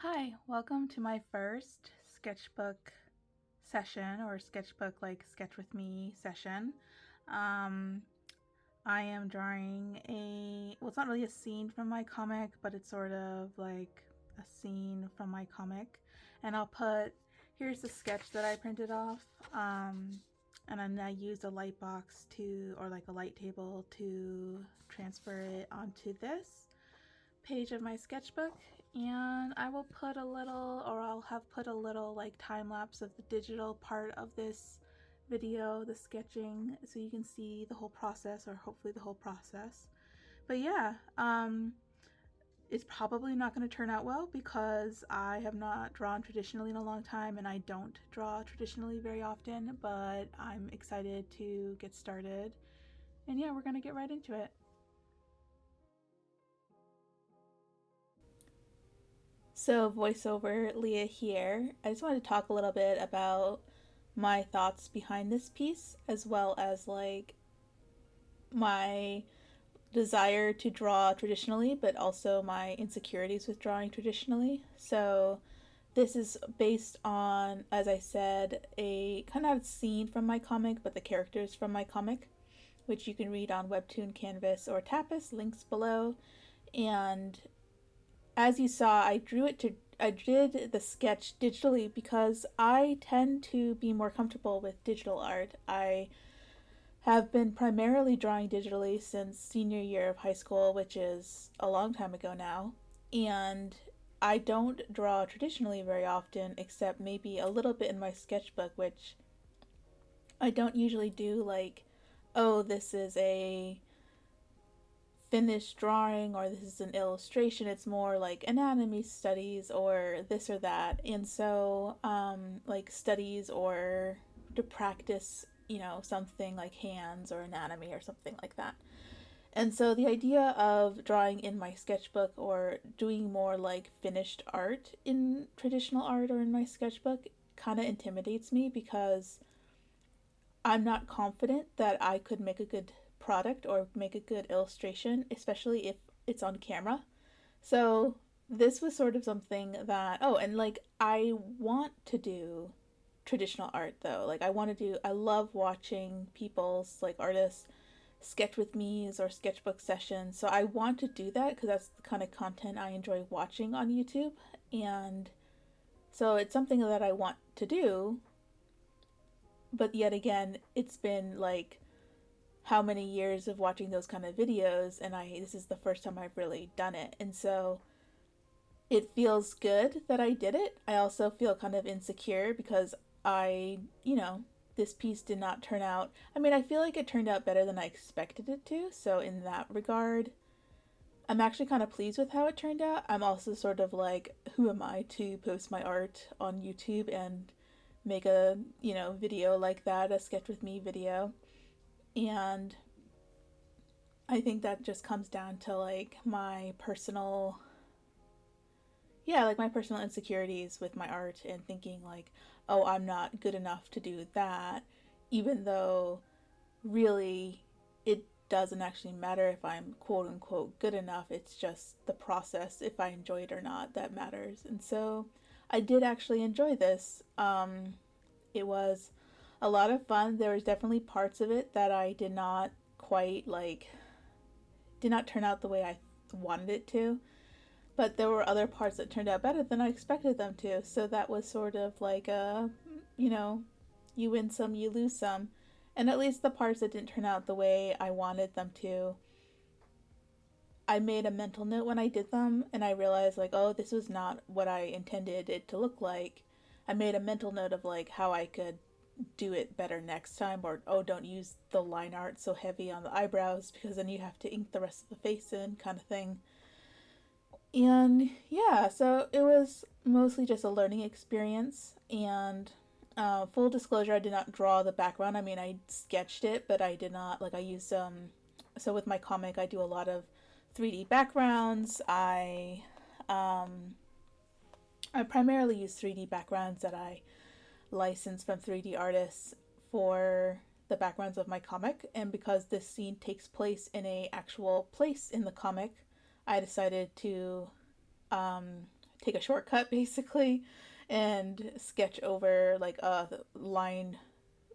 Hi, welcome to my first sketchbook session or sketchbook like sketch with me session. Um, I am drawing well, it's not really a scene from my comic, but it's sort of like a scene from my comic. And here's the sketch that I printed off. And then I used a light box or like a light table to transfer it onto this page of my sketchbook, and I'll have put a little like time lapse of the digital part of this video, the sketching, so you can see the whole process, or hopefully the whole process. But yeah, it's probably not going to turn out well because I have not drawn traditionally in a long time and I don't draw traditionally very often, but I'm excited to get started. And yeah, we're going to get right into it. So, voiceover Leah here. I just wanted to talk a little bit about my thoughts behind this piece, as well as like my desire to draw traditionally, but also my insecurities with drawing traditionally. So, this is based on, as I said, a kind of scene from my comic, but the characters from my comic, which you can read on Webtoon, Canvas, or Tapas, links below. And as you saw, I did the sketch digitally because I tend to be more comfortable with digital art. I have been primarily drawing digitally since senior year of high school, which is a long time ago now. And I don't draw traditionally very often, except maybe a little bit in my sketchbook, which I don't usually do, like, oh, this is a finished drawing or this is an illustration. It's more like anatomy studies or this or that. And so like studies or to practice, something like hands or anatomy or something like that. And so the idea of drawing in my sketchbook or doing more like finished art in traditional art or in my sketchbook kind of intimidates me because I'm not confident that I could make a good product or make a good illustration, especially if it's on camera. So this was sort of something that, oh, and like I want to do traditional art though. I love watching people's, like, artists sketch with me's or sketchbook sessions. So I want to do that because that's the kind of content I enjoy watching on YouTube. And so it's something that I want to do, but yet again, it's been like how many years of watching those kind of videos, and I this is the first time I've really done it. And so it feels good that I did it. I also feel kind of insecure because this piece did not turn out. I mean, I feel like it turned out better than I expected it to. So in that regard, I'm actually kind of pleased with how it turned out. I'm also sort of like, who am I to post my art on YouTube and make a, video like that, a sketch with me video. And I think that just comes down to like my personal insecurities with my art and thinking like, oh, I'm not good enough to do that, even though really it doesn't actually matter if I'm quote unquote good enough. It's just the process, if I enjoy it or not, that matters. And so I did actually enjoy this. It was a lot of fun. There was definitely parts of it that I did not turn out the way I wanted it to, but there were other parts that turned out better than I expected them to. So that was sort of like you win some, you lose some. And at least the parts that didn't turn out the way I wanted them to, I made a mental note when I did them, and I realized, like, oh, this was not what I intended it to look like. I made a mental note of like how I could do it better next time, or oh, don't use the line art so heavy on the eyebrows because then you have to ink the rest of the face in, kind of thing. And yeah, so it was mostly just a learning experience. And full disclosure, I did not draw the background. I mean, I sketched it, but I did not, like, I used so with my comic I do a lot of 3D backgrounds. I primarily use 3D backgrounds that I license from 3D artists for the backgrounds of my comic. And because this scene takes place in a actual place in the comic, I decided to take a shortcut basically and sketch over like a line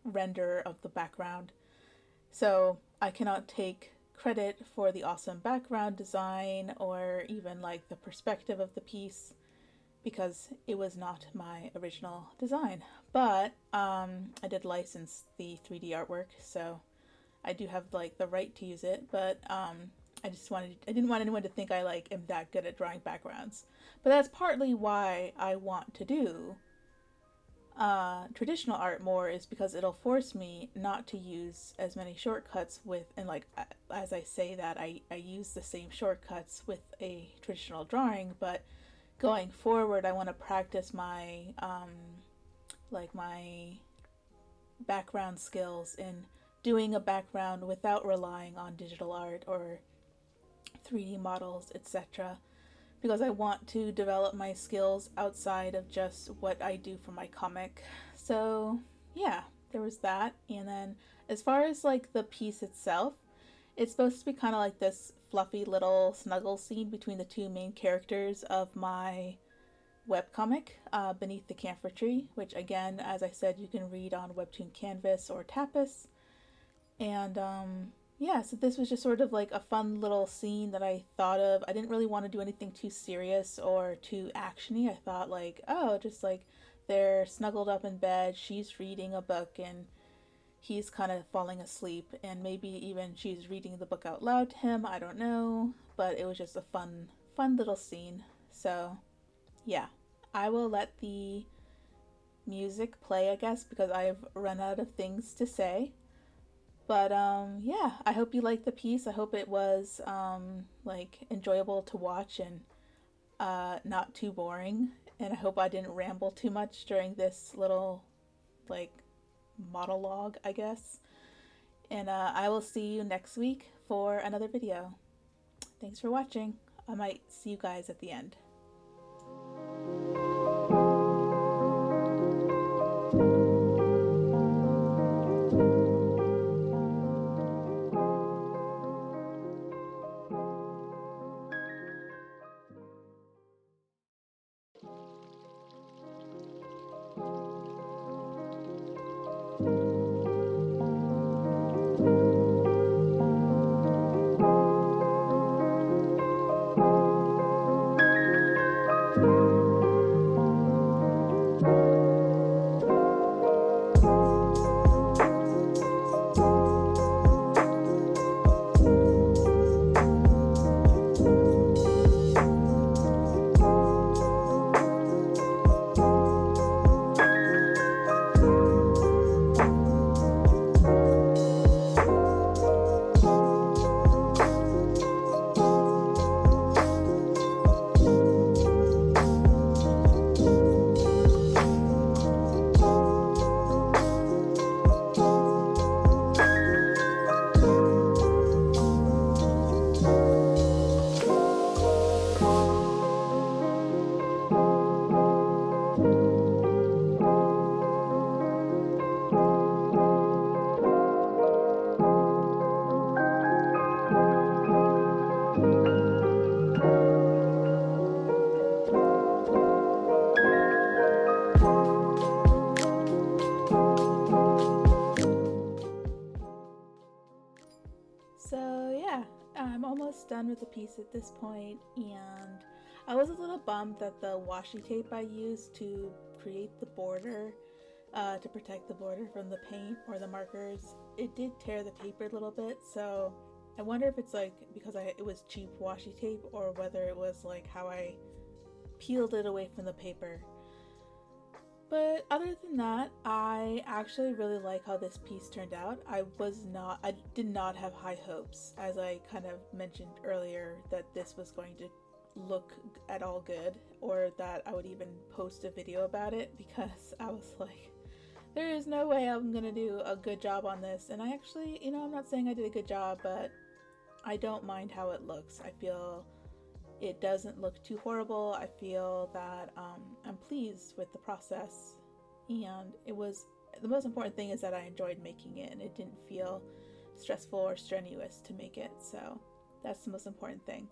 render of the background. So I cannot take credit for the awesome background design or even like the perspective of the piece because it was not my original design. But I did license the 3D artwork, so I do have like the right to use it. But I didn't want anyone to think I like am that good at drawing backgrounds. But that's partly why I want to do traditional art more, is because it'll force me not to use as many shortcuts with, and like as I say that I use the same shortcuts with a traditional drawing, but going forward I want to practice my my background skills in doing a background without relying on digital art or 3D models, etc., because I want to develop my skills outside of just what I do for my comic. So, yeah, there was that. And then as far as like the piece itself, it's supposed to be kind of like this fluffy little snuggle scene between the two main characters of my webcomic, Beneath the Camphor Tree, which again, as I said, you can read on Webtoon Canvas or Tapas. And yeah, so this was just sort of like a fun little scene that I thought of. I didn't really want to do anything too serious or too actiony. I thought like, oh, just like they're snuggled up in bed, she's reading a book and he's kind of falling asleep, and maybe even she's reading the book out loud to him. I don't know, but it was just a fun little scene. So, yeah. I will let the music play, I guess, because I've run out of things to say. But yeah, I hope you liked the piece. I hope it was like enjoyable to watch and not too boring. And I hope I didn't ramble too much during this little like monologue, I guess. And I will see you next week for another video. Thanks for watching. I might see you guys at the end. So yeah, I'm almost done with the piece at this point, and I was a little bummed that the washi tape I used to create the border, to protect the border from the paint or the markers, it did tear the paper a little bit. So I wonder if it's like because it was cheap washi tape, or whether it was like how I peeled it away from the paper. But other than that, I actually really like how this piece turned out. I did not have high hopes, as I kind of mentioned earlier, that this was going to look at all good, or that I would even post a video about it, because I was like, there is no way I'm gonna do a good job on this. And I actually, I'm not saying I did a good job, but I don't mind how it looks. I feel it doesn't look too horrible. I feel that I'm pleased with the process, and the most important thing is that I enjoyed making it and it didn't feel stressful or strenuous to make it. So that's the most important thing.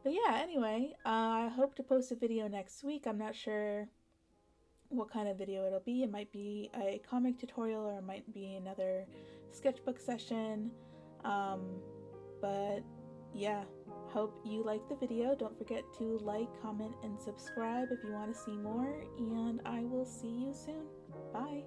But yeah, anyway, I hope to post a video next week. I'm not sure what kind of video it'll be. It might be a comic tutorial or it might be another sketchbook session. Um, but yeah, hope you like the video. Don't forget to like, comment, and subscribe if you want to see more, and I will see you soon. Bye.